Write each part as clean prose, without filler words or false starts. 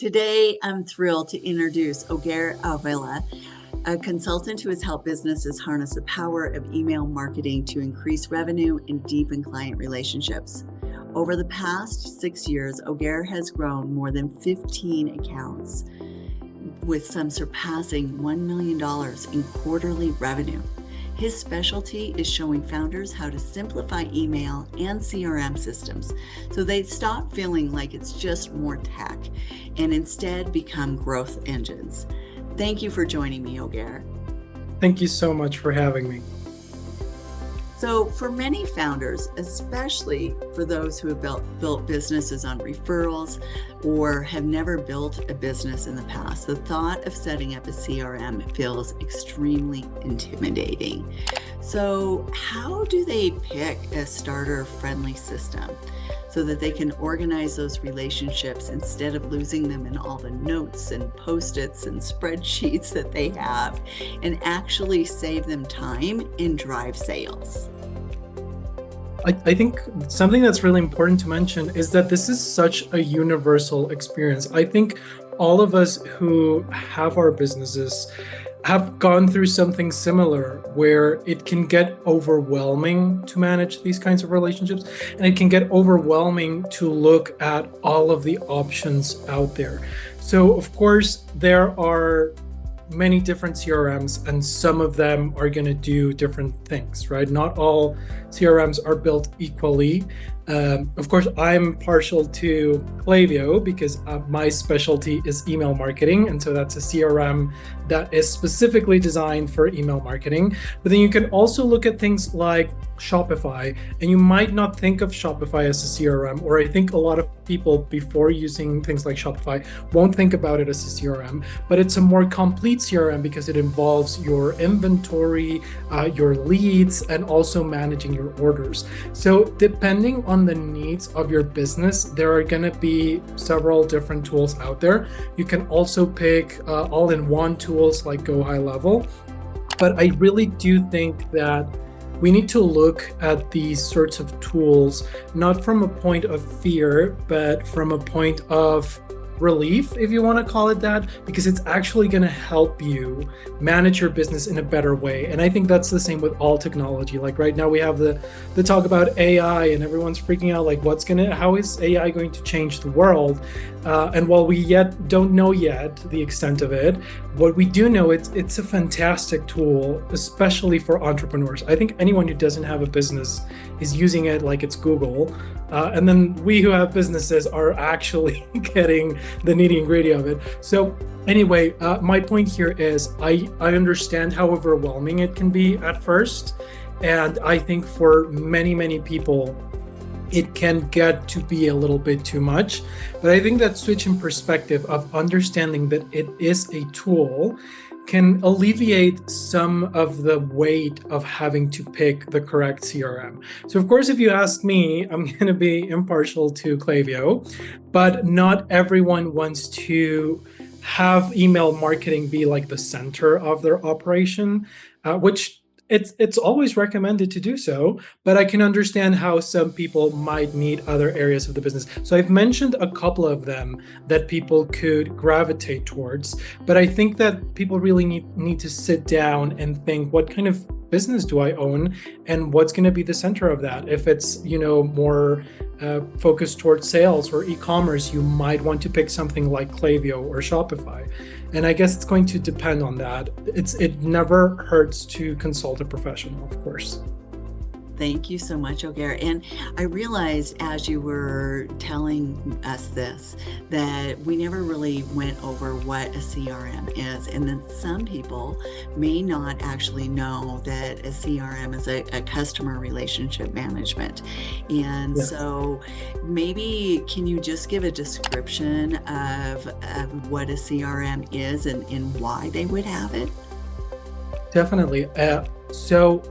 Today, I'm thrilled to introduce Oguer Avila, a consultant who has helped businesses harness the power of email marketing to increase revenue and deepen client relationships. Over the past 6 years, Oguer has grown more than 15 accounts, with some surpassing $1 million in quarterly revenue. His specialty is showing founders how to simplify email and CRM systems so they stop feeling like it's just more tech and instead become growth engines. Thank you for joining me, Oguer. Thank you so much for having me. So for many founders, especially for those who have built businesses on referrals or have never built a business in the past, the thought of setting up a CRM feels extremely intimidating. So how do they pick a starter-friendly system so that they can organize those relationships instead of losing them in all the notes and Post-its and spreadsheets that they have, and actually save them time and drive sales? I think something that's really important to mention is that this is such a universal experience. I think all of us who have our businesses have gone through something similar where it can get overwhelming to manage these kinds of relationships, and it can get overwhelming to look at all of the options out there. So of course, there are many different CRMs, and some of them are going to do different things, right? Not all CRMs are built equally. Of course, I'm partial to Klaviyo because my specialty is email marketing. And so that's a CRM that is specifically designed for email marketing. But then you can also look at things like Shopify, and you might not think of Shopify as a CRM, or I think a lot of people before using things like Shopify won't think about it as a CRM, but it's a more complete CRM because it involves your inventory, your leads, and also managing your orders. So depending on the needs of your business, there are going to be several different tools out there. You can also pick all-in-one tools like Go High Level, but I really do think that we need to look at these sorts of tools, not from a point of fear, but from a point of relief, if you want to call it that, because it's actually going to help you manage your business in a better way. And I think that's the same with all technology. Like right now we have the talk about AI, and everyone's freaking out like how is AI going to change the world? And while we don't know yet the extent of it, what we do know, it's a fantastic tool, especially for entrepreneurs. I think anyone who doesn't have a business is using it like it's Google. And then we who have businesses are actually getting the nitty and gritty of it. So anyway, my point here is I understand how overwhelming it can be at first. And I think for many, many people, it can get to be a little bit too much. But I think that switch in perspective of understanding that it is a tool can alleviate some of the weight of having to pick the correct CRM. So of course, if you ask me, I'm going to be impartial to Klaviyo, but not everyone wants to have email marketing be like the center of their operation, which it's always recommended to do so, but I can understand how some people might need other areas of the business. So I've mentioned a couple of them that people could gravitate towards, but I think that people really need to sit down and think, what kind of business do I own, and what's going to be the center of that? If it's more focused towards sales or e-commerce, you might want to pick something like Klaviyo or Shopify. And I guess it's going to depend on that. It never hurts to consult a professional, of course. Thank you so much, Oguer. And I realized as you were telling us this, that we never really went over what a CRM is. And then some people may not actually know that a CRM is a customer relationship management. And Yes. So maybe can you just give a description of what a CRM is and why they would have it? Definitely. So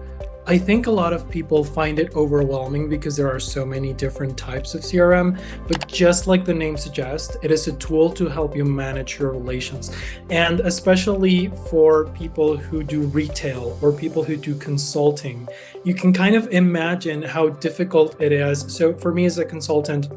I think a lot of people find it overwhelming because there are so many different types of CRM, but just like the name suggests, it is a tool to help you manage your relations. And especially for people who do retail or people who do consulting, you can kind of imagine how difficult it is. So for me as a consultant,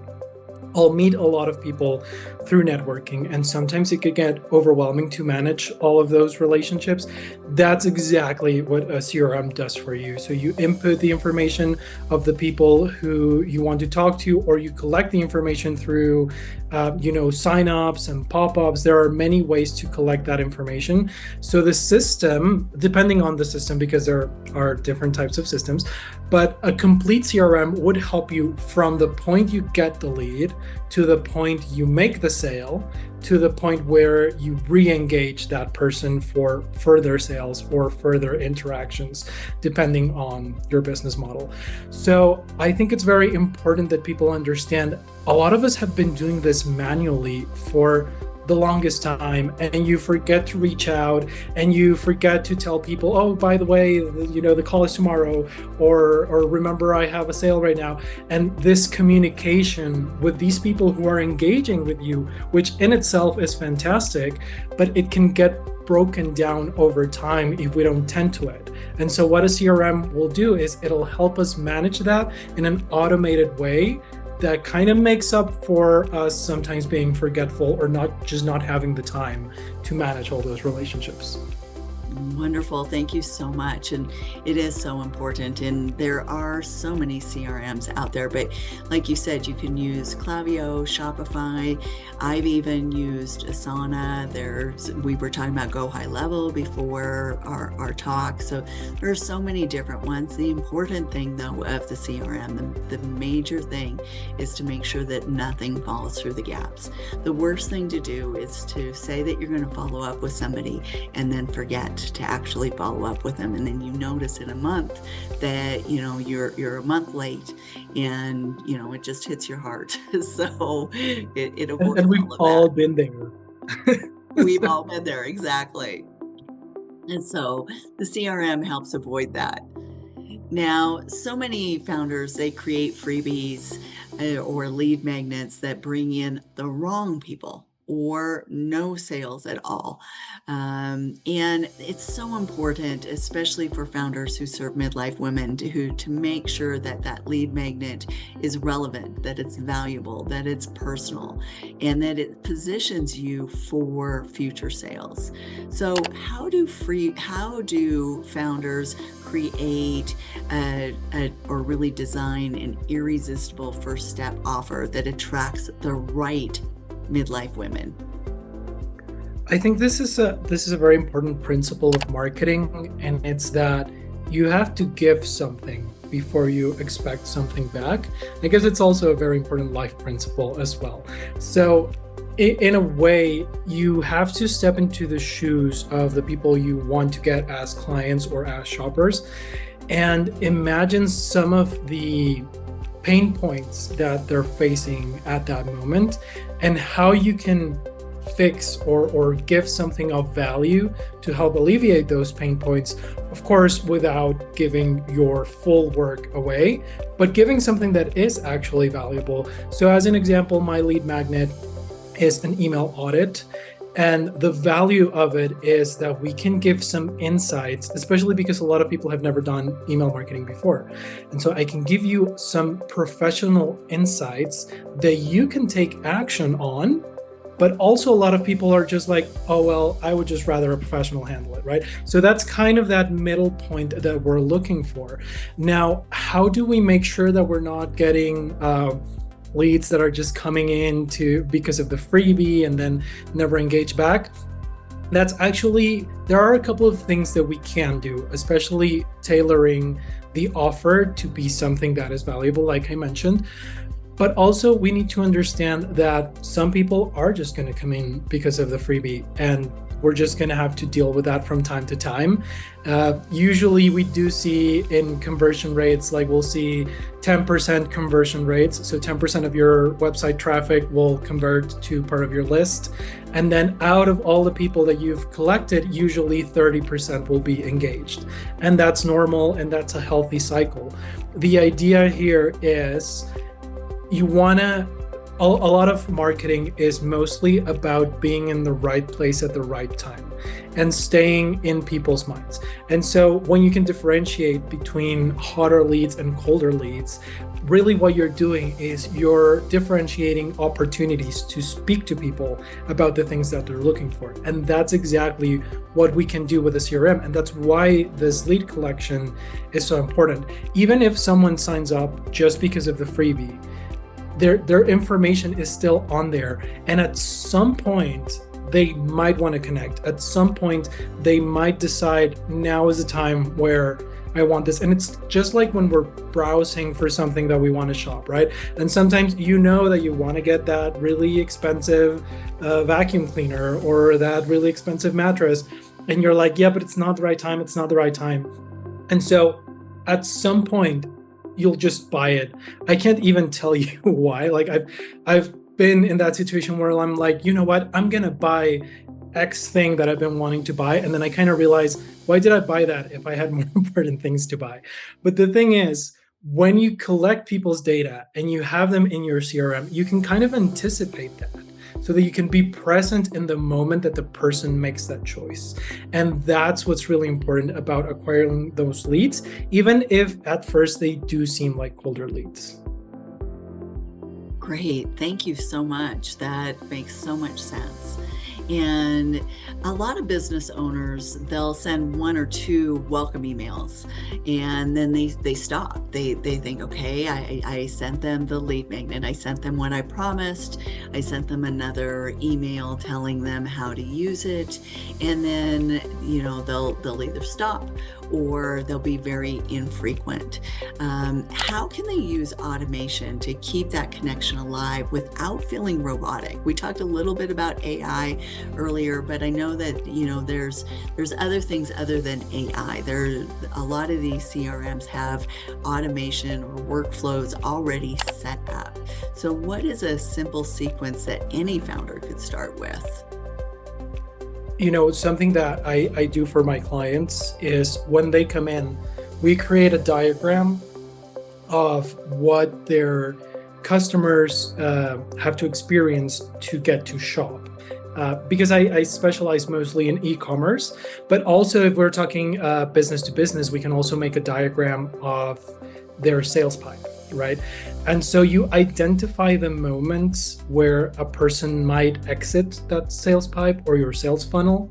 I'll meet a lot of people through networking, and sometimes it could get overwhelming to manage all of those relationships. That's exactly what a CRM does for you. So you input the information of the people who you want to talk to, or you collect the information through, signups and pop-ups. There are many ways to collect that information. So the system, depending on the system, because there are different types of systems, but a complete CRM would help you from the point you get the lead to the point you make the sale, to the point where you re-engage that person for further sales or further interactions, depending on your business model. So I think it's very important that people understand a lot of us have been doing this manually for the longest time, and you forget to reach out, and you forget to tell people, oh, by the way, the call is tomorrow, or remember, I have a sale right now. And this communication with these people who are engaging with you, which in itself is fantastic, but it can get broken down over time if we don't tend to it. And so what a CRM will do is it'll help us manage that in an automated way that kind of makes up for us sometimes being forgetful or not having the time to manage all those relationships. Wonderful. Thank you so much. And it is so important. And there are so many CRMs out there, but like you said, you can use Klaviyo, Shopify. I've even used Asana. We were talking about Go High Level before our talk. So there are so many different ones. The important thing though of the CRM, the major thing is to make sure that nothing falls through the gaps. The worst thing to do is to say that you're going to follow up with somebody and then forget to actually follow up with them, and then you notice in a month that you're a month late, and it just hits your heart. So it avoids And we've all that. been there. We've all been there, exactly. And so the CRM helps avoid that. Now, so many founders, they create freebies or lead magnets that bring in the wrong people or no sales at all. And it's so important, especially for founders who serve midlife women, to make sure that that lead magnet is relevant, that it's valuable, that it's personal, and that it positions you for future sales. So how do founders create or really design an irresistible first step offer that attracts the right midlife women? I think this is a very important principle of marketing, and it's that you have to give something before you expect something back. I guess it's also a very important life principle as well. So in a way, you have to step into the shoes of the people you want to get as clients or as shoppers, and imagine some of the pain points that they're facing at that moment, and how you can fix or give something of value to help alleviate those pain points, of course, without giving your full work away, but giving something that is actually valuable. So as an example, my lead magnet is an email audit. And the value of it is that we can give some insights, especially because a lot of people have never done email marketing before. And so I can give you some professional insights that you can take action on. But also a lot of people are just like, oh, well, I would just rather a professional handle it, right? So that's kind of that middle point that we're looking for. Now, how do we make sure that we're not getting leads that are just coming in because of the freebie and then never engage back? There are a couple of things that we can do, especially tailoring the offer to be something that is valuable, like I mentioned. But also we need to understand that some people are just going to come in because of the freebie, and we're just going to have to deal with that from time to time. Usually we do see in conversion rates, like we'll see 10% conversion rates. So 10% of your website traffic will convert to part of your list. And then out of all the people that you've collected, usually 30% will be engaged. And that's normal, and that's a healthy cycle. The idea here is a lot of marketing is mostly about being in the right place at the right time. and staying in people's minds. And so when you can differentiate between hotter leads and colder leads, really what you're doing is you're differentiating opportunities to speak to people about the things that they're looking for. And that's exactly what we can do with a CRM. And that's why this lead collection is so important. Even if someone signs up just because of the freebie, their information is still on there. And at some point, they might want to connect. At some point, they might decide now is the time where I want this. And it's just like when we're browsing for something that we want to shop, right? And sometimes you know that you want to get that really expensive vacuum cleaner or that really expensive mattress. And you're like, yeah, but it's not the right time. It's not the right time. And so at some point, you'll just buy it. I can't even tell you why. Like I've been in that situation where I'm like, you know what? I'm going to buy X thing that I've been wanting to buy. And then I kind of realize, why did I buy that if I had more important things to buy? But the thing is, when you collect people's data and you have them in your CRM, you can kind of anticipate that so that you can be present in the moment that the person makes that choice. And that's what's really important about acquiring those leads, even if at first they do seem like colder leads. Great. Thank you so much. That makes so much sense. And a lot of business owners, they'll send one or two welcome emails and then they stop. They think, okay, I sent them the lead magnet. I sent them what I promised. I sent them another email telling them how to use it. And then, they'll either stop or they'll be very infrequent. How can they use automation to keep that connection alive without feeling robotic? We talked a little bit about AI earlier, but I know that there's other things other than AI. A lot of these CRMs have automation or workflows already set up. So what is a simple sequence that any founder could start with? Something that I do for my clients is when they come in, we create a diagram of what their customers have to experience to get to shop. Because I specialize mostly in e-commerce, but also if we're talking business to business, we can also make a diagram of their sales pipe, right? And so you identify the moments where a person might exit that sales pipe or your sales funnel.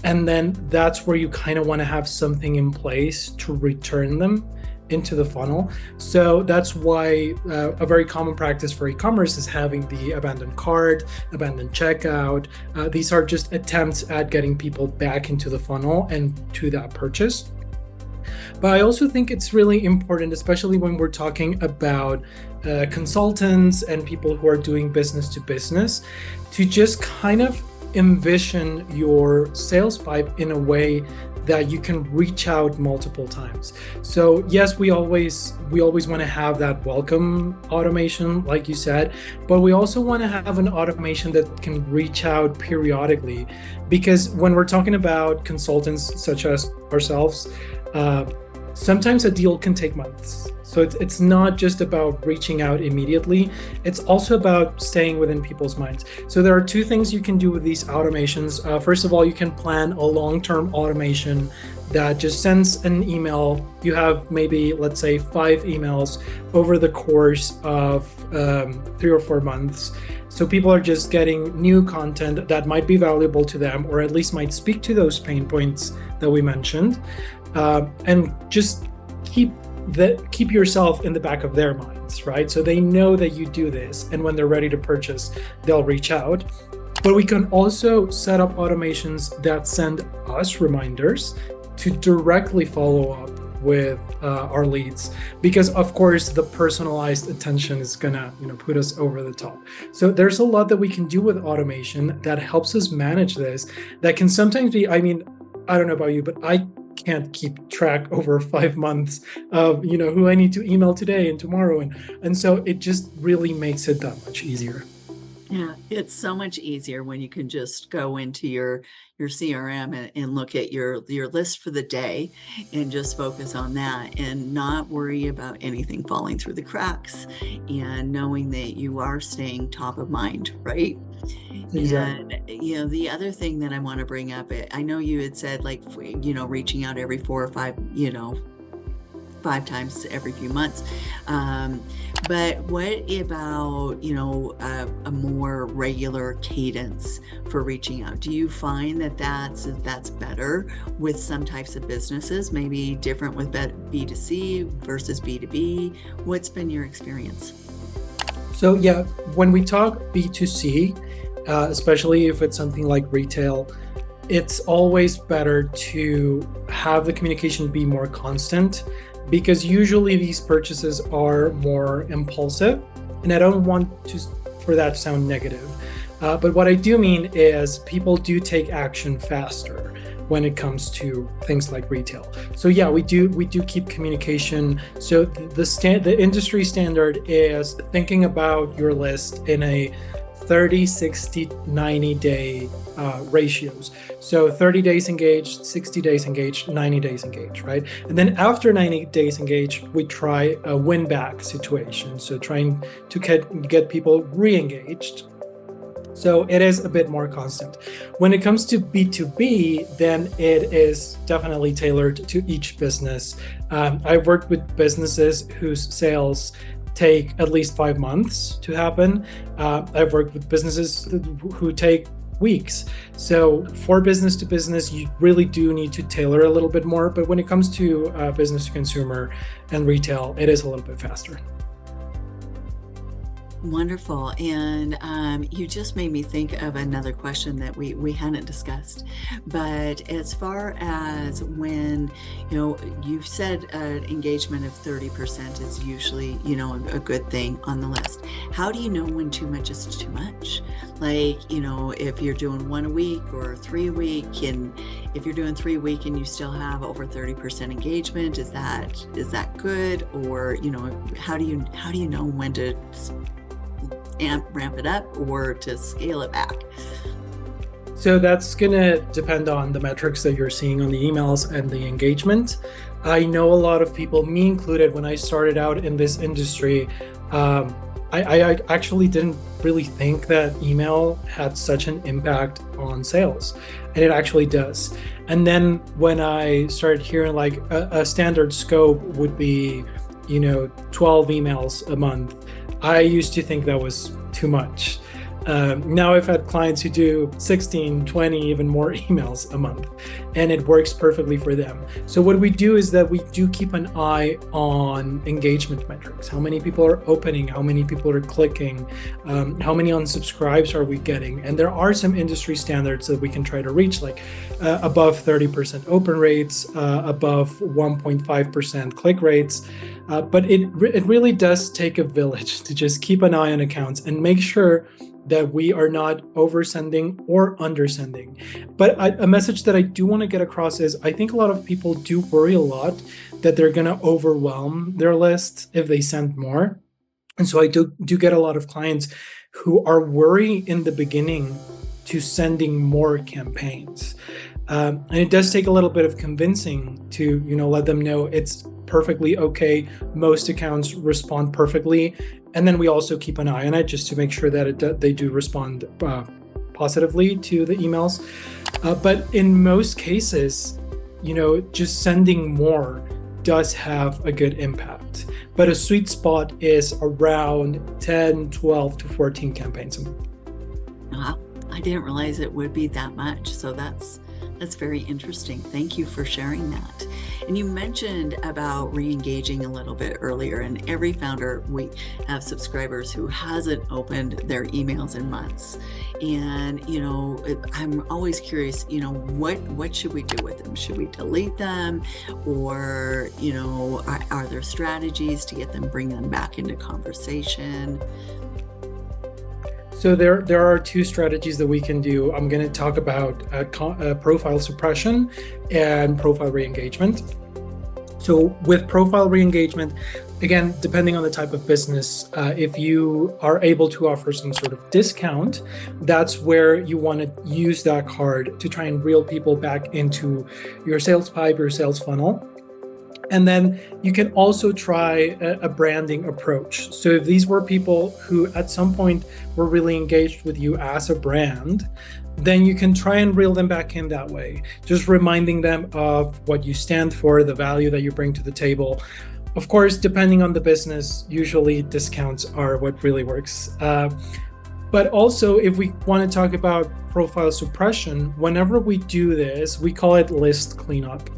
And then that's where you kind of want to have something in place to return them into the funnel. So that's why a very common practice for e-commerce is having the abandoned cart, abandoned checkout. These are just attempts at getting people back into the funnel and to that purchase. But I also think it's really important, especially when we're talking about consultants and people who are doing business to business, to just kind of envision your sales pipe in a way that you can reach out multiple times. So yes, we always want to have that welcome automation, like you said, but we also want to have an automation that can reach out periodically, because when we're talking about consultants such as ourselves, sometimes a deal can take months. So it's not just about reaching out immediately. It's also about staying within people's minds. So there are two things you can do with these automations. First of all, you can plan a long-term automation that just sends an email. You have maybe, let's say, 5 emails over the course of 3 or 4 months. So people are just getting new content that might be valuable to them, or at least might speak to those pain points that we mentioned. And just keep yourself in the back of their minds, right? So they know that you do this, and when they're ready to purchase, they'll reach out. But we can also set up automations that send us reminders to directly follow up with our leads, because of course the personalized attention is gonna put us over the top. So there's a lot that we can do with automation that helps us manage this, that can sometimes be, I don't know about you, but I can't keep track over 5 months of who I need to email today and tomorrow, and so it just really makes it that much easier. Yeah, it's so much easier when you can just go into your CRM and look at your list for the day and just focus on that and not worry about anything falling through the cracks and knowing that you are staying top of mind, right? Exactly. And, the other thing that I wanna bring up, I know you had said, like, reaching out every 4 or 5, 5 times every few months. Um, but what about, a more regular cadence for reaching out? Do you find that that's better with some types of businesses, maybe different with B2C versus B2B? What's been your experience? So yeah, when we talk B2C, especially if it's something like retail, it's always better to have the communication be more constant because usually these purchases are more impulsive. And I don't want to for that to sound negative. But what I do mean is people do take action faster when it comes to things like retail. So yeah, we do keep communication. So the industry standard is thinking about your list in a 30, 60, 90 day ratios. So 30 days engaged, 60 days engaged, 90 days engaged, right? And then after 90 days engaged, we try a win back situation. So trying to get people re-engaged. So it is a bit more constant. When it comes to B2B, then it is definitely tailored to each business. I've worked with businesses whose sales take at least 5 months to happen. I've worked with businesses who take weeks. So for business to business, you really do need to tailor a little bit more. But when it comes to business to consumer and retail, it is a little bit faster. Wonderful. And you just made me think of another question that we hadn't discussed. But as far as when, you've said an engagement of 30% is usually, a good thing on the list. How do you know when too much is too much? Like, if you're doing 1 a week or 3 a week, and if you're doing 3 a week and you still have over 30% engagement, is that good? Or, how do you know when to ramp it up or to scale it back? So that's going to depend on the metrics that you're seeing on the emails and the engagement. I know a lot of people, me included, when I started out in this industry, I actually didn't really think that email had such an impact on sales, and it actually does. And then when I started hearing like a standard scope would be, 12 emails a month, I used to think that was too much. Now I've had clients who do 16, 20, even more emails a month, and it works perfectly for them. So what we do is that we do keep an eye on engagement metrics. How many people are opening? How many people are clicking? How many unsubscribes are we getting? And there are some industry standards that we can try to reach, like above 30% open rates, above 1.5% click rates. But it really does take a village to just keep an eye on accounts and make sure that we are not oversending or undersending. But a message that I do want to get across is I think a lot of people do worry a lot that they're going to overwhelm their list if they send more. And so I do get a lot of clients who are worried in the beginning to sending more campaigns. And it does take a little bit of convincing to, let them know it's perfectly okay. Most accounts respond perfectly. And then we also keep an eye on it just to make sure that they do respond positively to the emails. But in most cases, just sending more does have a good impact. But a sweet spot is around 10, 12 to 14 campaigns a month. Wow, I didn't realize it would be that much. So that's very interesting. Thank you for sharing that. And you mentioned about re-engaging a little bit earlier, and every founder, we have subscribers who hasn't opened their emails in months. And, I'm always curious, what should we do with them? Should we delete them? Or, are there strategies to bring them back into conversation? So there are 2 strategies that we can do. I'm going to talk about profile suppression and profile re-engagement. So with profile re-engagement, again, depending on the type of business, if you are able to offer some sort of discount, that's where you want to use that card to try and reel people back into your sales pipe, your sales funnel. And then you can also try a branding approach. So if these were people who at some point were really engaged with you as a brand, then you can try and reel them back in that way, just reminding them of what you stand for, the value that you bring to the table. Of course, depending on the business, usually discounts are what really works. But also, if we want to talk about profile suppression, whenever we do this, we call it list cleanup.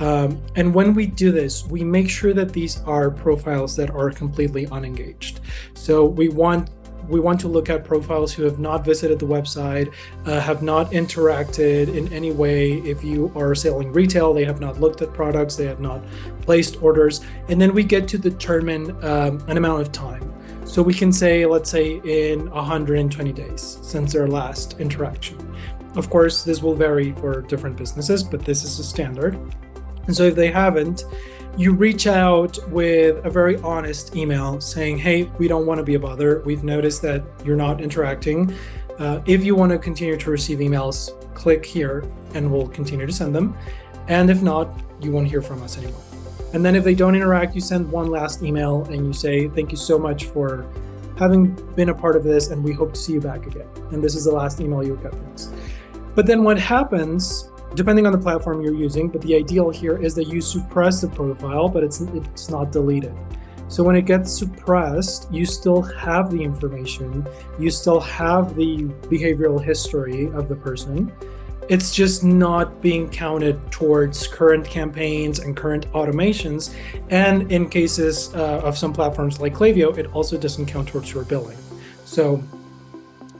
And when we do this, we make sure that these are profiles that are completely unengaged. So we want to look at profiles who have not visited the website, have not interacted in any way. If you are selling retail, they have not looked at products, they have not placed orders. And then we get to determine an amount of time. So we can say, let's say in 120 days since their last interaction. Of course, this will vary for different businesses, but this is a standard. And so if they haven't, you reach out with a very honest email saying, hey, we don't want to be a bother. We've noticed that you're not interacting. If you want to continue to receive emails, click here and we'll continue to send them. And if not, you won't hear from us anymore. And then if they don't interact, you send one last email and you say, thank you so much for having been a part of this and we hope to see you back again. And this is the last email you'll get from us. But then what happens, depending on the platform you're using, but the ideal here is that you suppress the profile, but it's not deleted. So when it gets suppressed, you still have the information, you still have the behavioral history of the person. It's just not being counted towards current campaigns and current automations. And in cases of some platforms like Klaviyo, it also doesn't count towards your billing. So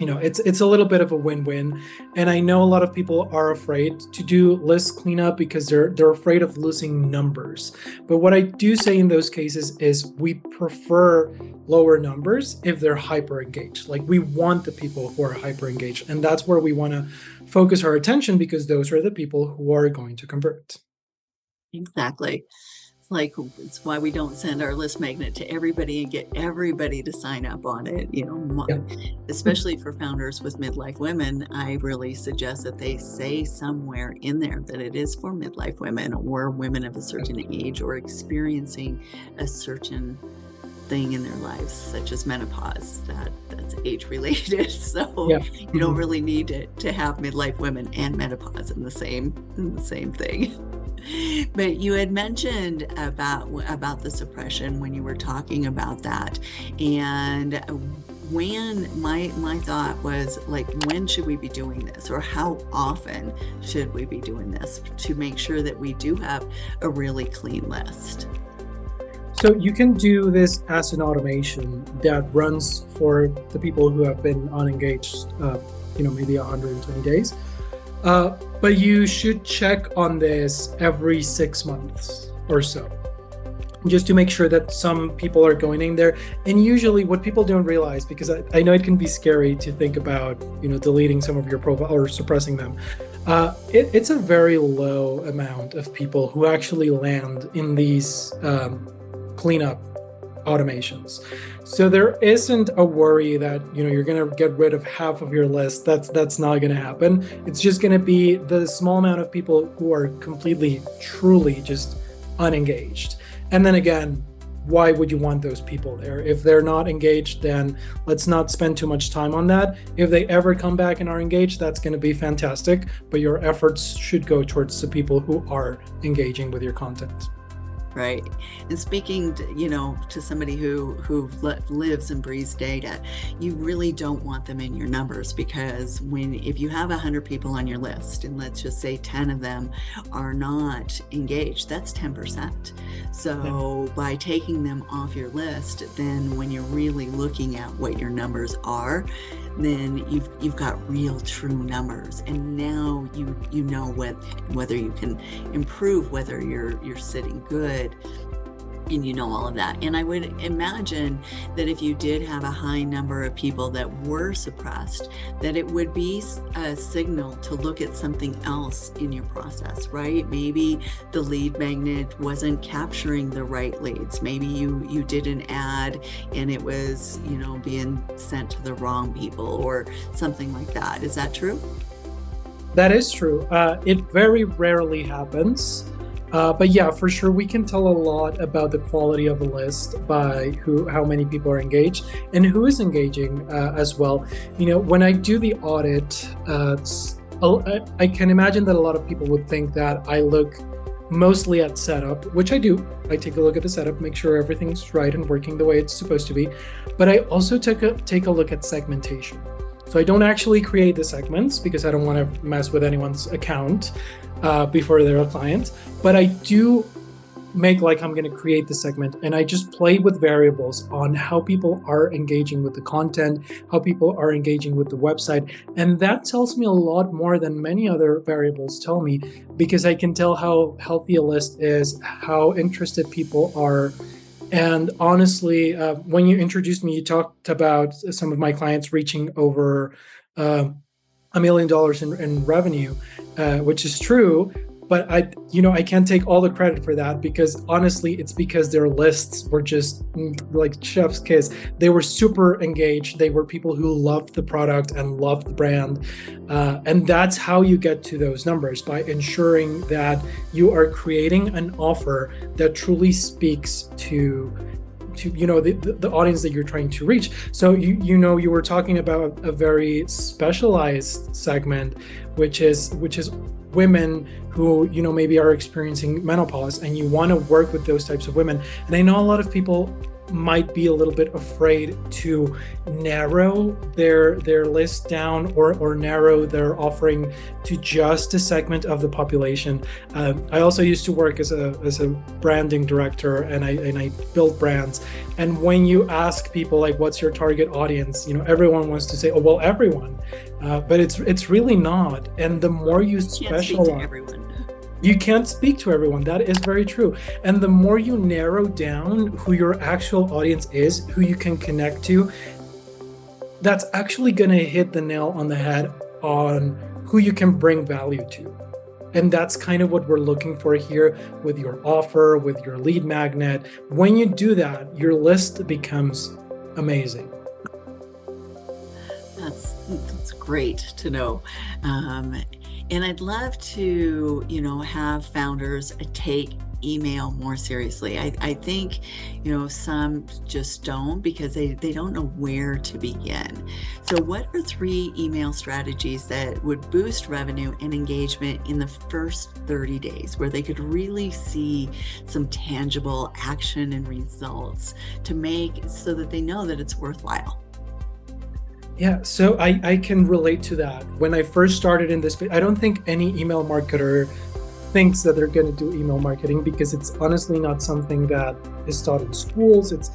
it's a little bit of a win-win. And I know a lot of people are afraid to do list cleanup because they're afraid of losing numbers. But what I do say in those cases is we prefer lower numbers if they're hyper engaged. Like we want the people who are hyper engaged. And that's where we want to focus our attention because those are the people who are going to convert. Exactly. It's why we don't send our list magnet to everybody and get everybody to sign up on it. Yeah. Especially for founders with midlife women, I really suggest that they say somewhere in there that it is for midlife women or women of a certain age or experiencing a certain thing in their lives, such as menopause. That's age related. So you don't really need to have midlife women and menopause in the same thing. But you had mentioned about the suppression when you were talking about that, and when my thought was like, when should we be doing this, or how often should we be doing this to make sure that we do have a really clean list? So you can do this as an automation that runs for the people who have been unengaged, maybe 120 days. But you should check on this every 6 months or so, just to make sure that some people are going in there. And usually what people don't realize, because I know it can be scary to think about, deleting some of your profile or suppressing them. It's a very low amount of people who actually land in these cleanup automations. So there isn't a worry that you're going to get rid of half of your list. That's not going to happen. It's just going to be the small amount of people who are completely, truly just unengaged. And then again, why would you want those people there? If they're not engaged, then let's not spend too much time on that. If they ever come back and are engaged, that's going to be fantastic. But your efforts should go towards the people who are engaging with your content. Right. And speaking to somebody who lives and breathes data, you really don't want them in your numbers, because if you have 100 people on your list and let's just say 10 of them are not engaged, that's 10%. So by taking them off your list, then when you're really looking at what your numbers are, then you've got real true numbers, and now you know whether you can improve, whether you're sitting good And you know all of that. And I would imagine that if you did have a high number of people that were suppressed, that it would be a signal to look at something else in your process, right? Maybe the lead magnet wasn't capturing the right leads. Maybe you did an ad and it was, being sent to the wrong people or something like that. Is that true? That is true. It very rarely happens. But yeah, for sure, we can tell a lot about the quality of a list by how many people are engaged and who is engaging as well. When I do the audit, I can imagine that a lot of people would think that I look mostly at setup, which I do. I take a look at the setup, make sure everything's right and working the way it's supposed to be. But I also take a look at segmentation. So I don't actually create the segments because I don't want to mess with anyone's account before they're a client. But I do make like I'm going to create the segment, and I just play with variables on how people are engaging with the content, how people are engaging with the website. And that tells me a lot more than many other variables tell me, because I can tell how healthy a list is, how interested people are. And honestly, when you introduced me, you talked about some of my clients reaching over $1 million in revenue, which is true. But I can't take all the credit for that, because honestly, it's because their lists were just like chef's kiss. They were super engaged. They were people who loved the product and loved the brand. And that's how you get to those numbers, by ensuring that you are creating an offer that truly speaks to the audience that you're trying to reach. So you were talking about a very specialized segment, which is women who maybe are experiencing menopause, and you want to work with those types of women. And I know a lot of people might be a little bit afraid to narrow their list down, or narrow their offering to just a segment of the population. I also used to work as a branding director, and I built brands. And when you ask people like, what's your target audience, everyone wants to say, oh well, everyone, but it's really not. And the more you specialize, you can't speak to everyone. That is very true. And the more you narrow down who your actual audience is, who you can connect to, that's actually going to hit the nail on the head on who you can bring value to. And that's kind of what we're looking for here with your offer, with your lead magnet. When you do that, your list becomes amazing. That's great to know. And I'd love to, have founders take email more seriously. I think, some just don't, because they don't know where to begin. So what are 3 email strategies that would boost revenue and engagement in the first 30 days, where they could really see some tangible action and results to make so that they know that it's worthwhile? Yeah, so I can relate to that. When I first started in this, I don't think any email marketer thinks that they're going to do email marketing, because it's honestly not something that is taught in schools. It's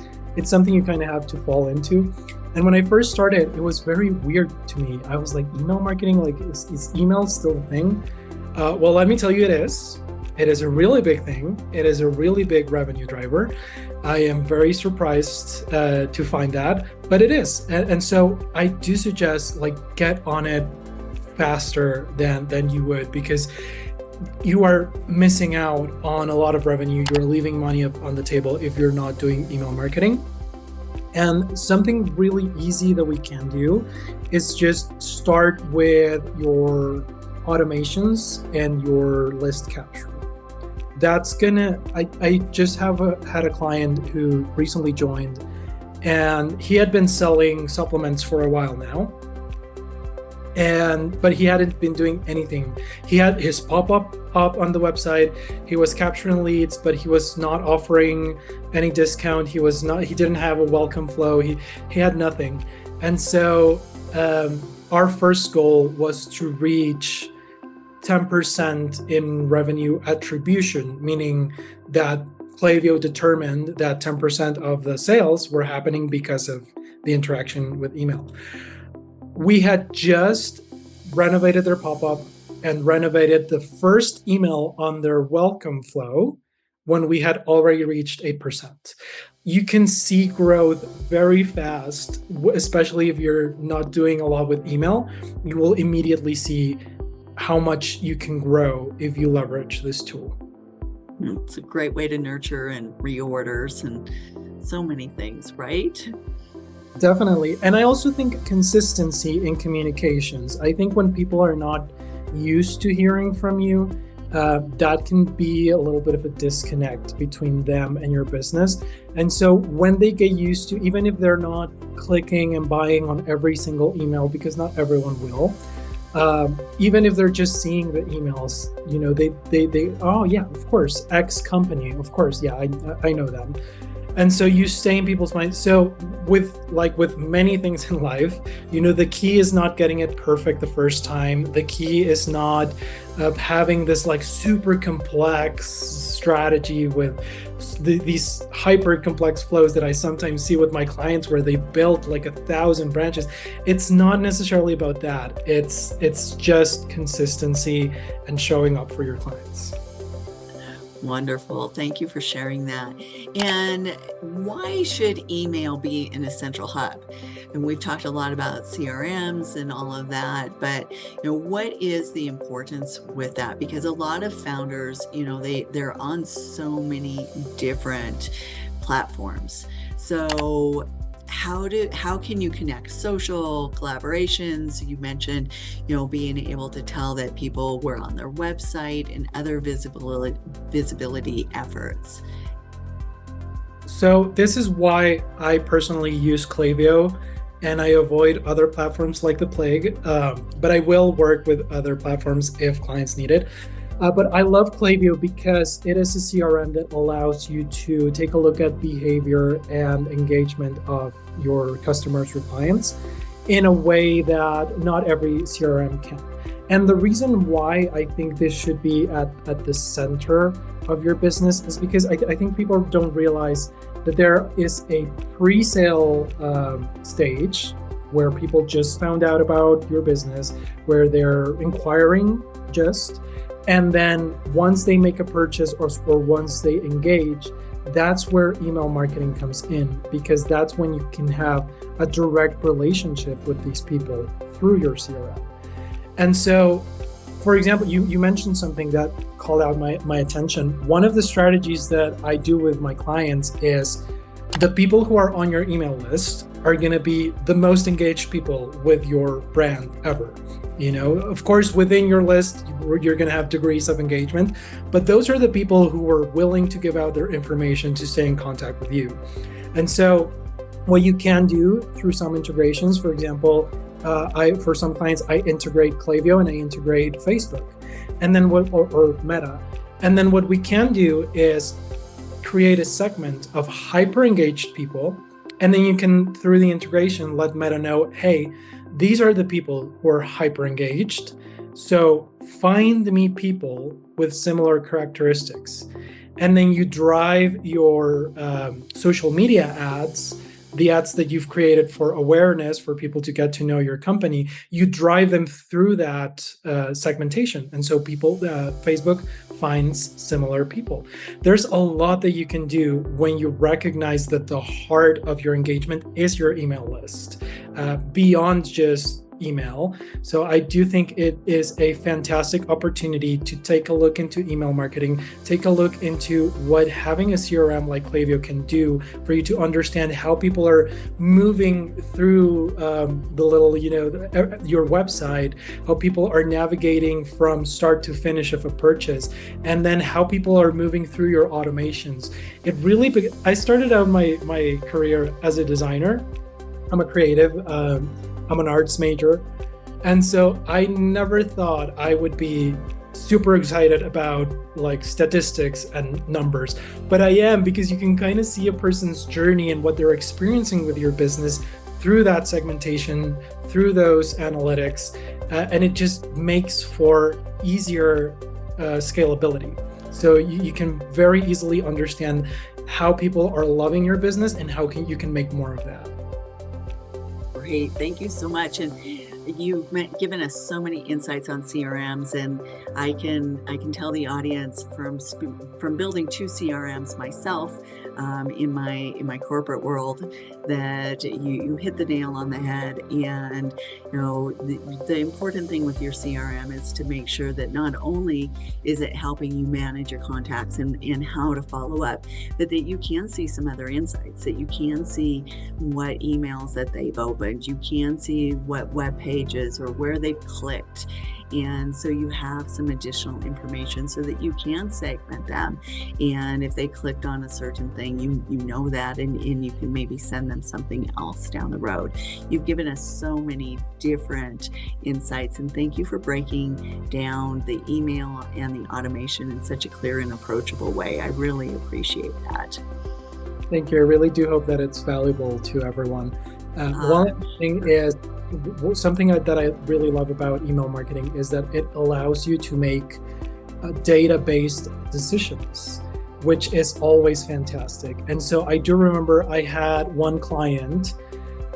something you kind of have to fall into. And when I first started, it was very weird to me. I was like, email marketing, like is email still a thing? Well, let me tell you, it is. It is a really big thing. It is a really big revenue driver. I am very surprised to find that, but it is. And so I do suggest, like, get on it faster than you would, because you are missing out on a lot of revenue. You're leaving money up on the table if you're not doing email marketing. And something really easy that we can do is just start with your automations and your list capture. That's I just had a client who recently joined, and he had been selling supplements for a while now. But he hadn't been doing anything. He had his pop-up up on the website. He was capturing leads, but he was not offering any discount. He didn't have a welcome flow. He had nothing. And so our first goal was to reach 10% in revenue attribution, meaning that Klaviyo determined that 10% of the sales were happening because of the interaction with email. We had just renovated their pop-up and renovated the first email on their welcome flow, when we had already reached 8%. You can see growth very fast, especially if you're not doing a lot with email. You will immediately see how much you can grow if you leverage this tool. It's a great way to nurture and reorders and so many things, right? Definitely. And I also think consistency in communications. I think when people are not used to hearing from you, that can be a little bit of a disconnect between them and your business. And so when they get used to, even if they're not clicking and buying on every single email, because not everyone will, even if they're just seeing the emails, they oh yeah, of course, X company, of course, yeah, I know them. And so you stay in people's minds. So with many things in life, the key is not getting it perfect the first time. The key is not having this like super complex strategy with these hyper complex flows that I sometimes see with my clients where they built like 1,000 branches. It's not necessarily about that. It's just consistency and showing up for your clients. Wonderful. Thank you for sharing that. And why should email be an essential hub? And we've talked a lot about CRMs and all of that, but what is the importance with that? Because a lot of founders, they're on so many different platforms. So how can you connect social collaborations? You mentioned, being able to tell that people were on their website and other visibility efforts. So this is why I personally use Klaviyo and I avoid other platforms like the plague, but I will work with other platforms if clients need it. But I love Klaviyo because it is a CRM that allows you to take a look at behavior and engagement of your customers or clients in a way that not every CRM can. And the reason why I think this should be at the center of your business is because I think people don't realize that there is a pre-sale stage where people just found out about your business, where they're inquiring just. And then once they make a purchase or once they engage, that's where email marketing comes in, because that's when you can have a direct relationship with these people through your CRM. And so, for example, you mentioned something that called out my attention. One of the strategies that I do with my clients is the people who are on your email list are going to be the most engaged people with your brand ever. Of course, within your list, you're going to have degrees of engagement, but those are the people who are willing to give out their information to stay in contact with you. And so what you can do through some integrations, for example, for some clients, I integrate Klaviyo and I integrate Facebook, and then or Meta. And then what we can do is create a segment of hyper engaged people. And then you can, through the integration, let Meta know, hey, these are the people who are hyper engaged. So find me people with similar characteristics. And then you drive your social media ads, the ads that you've created for awareness, for people to get to know your company, you drive them through that segmentation. And so Facebook finds similar people. There's a lot that you can do when you recognize that the heart of your engagement is your email list, beyond just email. So I do think it is a fantastic opportunity to take a look into email marketing, take a look into what having a CRM like Klaviyo can do for you to understand how people are moving through the little, your website, how people are navigating from start to finish of a purchase, and then how people are moving through your automations. I started out my career as a designer. I'm a creative. I'm an arts major. And so I never thought I would be super excited about like statistics and numbers, but I am, because you can kind of see a person's journey and what they're experiencing with your business through that segmentation, through those analytics, and it just makes for easier scalability. So you can very easily understand how people are loving your business and how you can make more of that. Great. Thank you so much. And given us so many insights on CRMs, and I can tell the audience from building 2 CRMs myself, in my corporate world, that you hit the nail on the head. And the important thing with your CRM is to make sure that not only is it helping you manage your contacts and how to follow up, but that you can see some other insights, that you can see what emails that they've opened, you can see what web pages or where they've clicked. And so you have some additional information so that you can segment them. And if they clicked on a certain thing, you know that, and you can maybe send them something else down the road. You've given us so many different insights, and thank you for breaking down the email and the automation in such a clear and approachable way. I really appreciate that. Thank you. I really do hope that it's valuable to everyone. One thing is, something that I really love about email marketing is that it allows you to make data-based decisions, which is always fantastic. And so I do remember I had one client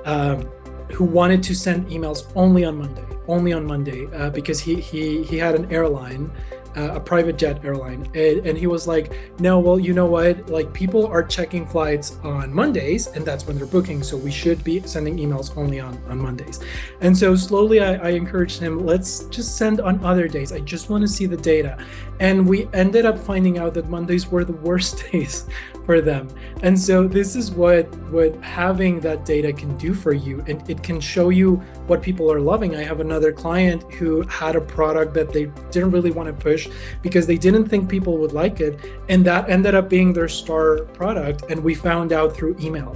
who wanted to send emails only on Monday, because he had an airline, a private jet airline, and he was like, no, well, you know what, like, people are checking flights on Mondays, and that's when they're booking, so we should be sending emails only on Mondays. And so slowly I encouraged him, let's just send on other days, I just want to see the data. And we ended up finding out that Mondays were the worst days for them. And so this is what having that data can do for you. And it can show you what people are loving. I have another client who had a product that they didn't really want to push because they didn't think people would like it. And that ended up being their star product. And we found out through email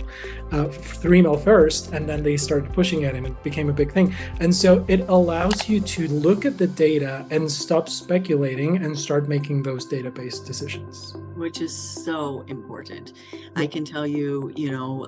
first, and then they started pushing it and it became a big thing. And so it allows you to look at the data and stop speculating and start making those data-based decisions. Which is so important. I can tell you,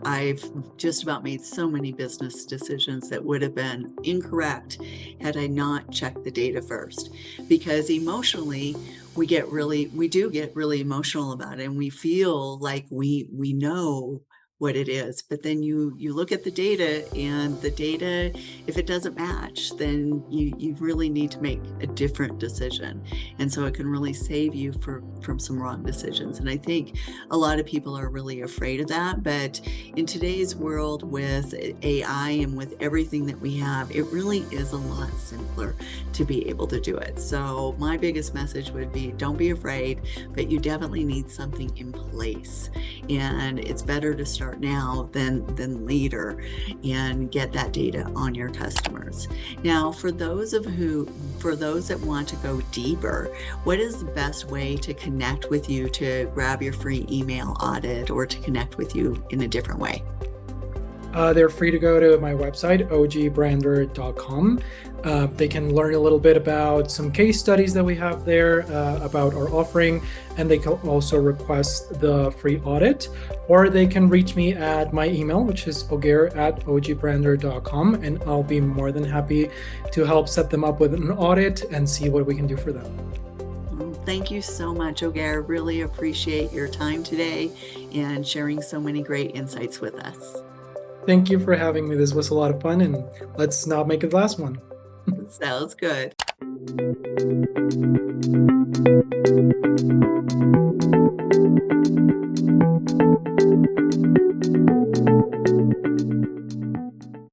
I've just about made so many business decisions that would have been incorrect had I not checked the data first. Because emotionally, we do get really emotional about it, and we feel like we know what it is. But then you look at the data, and the data, if it doesn't match, then you really need to make a different decision. And so it can really save you from some wrong decisions. And I think a lot of people are really afraid of that. But in today's world with AI and with everything that we have, it really is a lot simpler to be able to do it. So my biggest message would be, don't be afraid, but you definitely need something in place. And it's better to start now than later and get that data on your customers. Now, for those that want to go deeper, what is the best way to connect with you, to grab your free email audit, or to connect with you in a different way? They're free to go to my website, ogbrander.com. They can learn a little bit about some case studies that we have there about our offering, and they can also request the free audit, or they can reach me at my email, which is oguer@ogbrander.com, and I'll be more than happy to help set them up with an audit and see what we can do for them. Thank you so much, Oguer. Really appreciate your time today and sharing so many great insights with us. Thank you for having me. This was a lot of fun, and let's not make it the last one. Sounds good.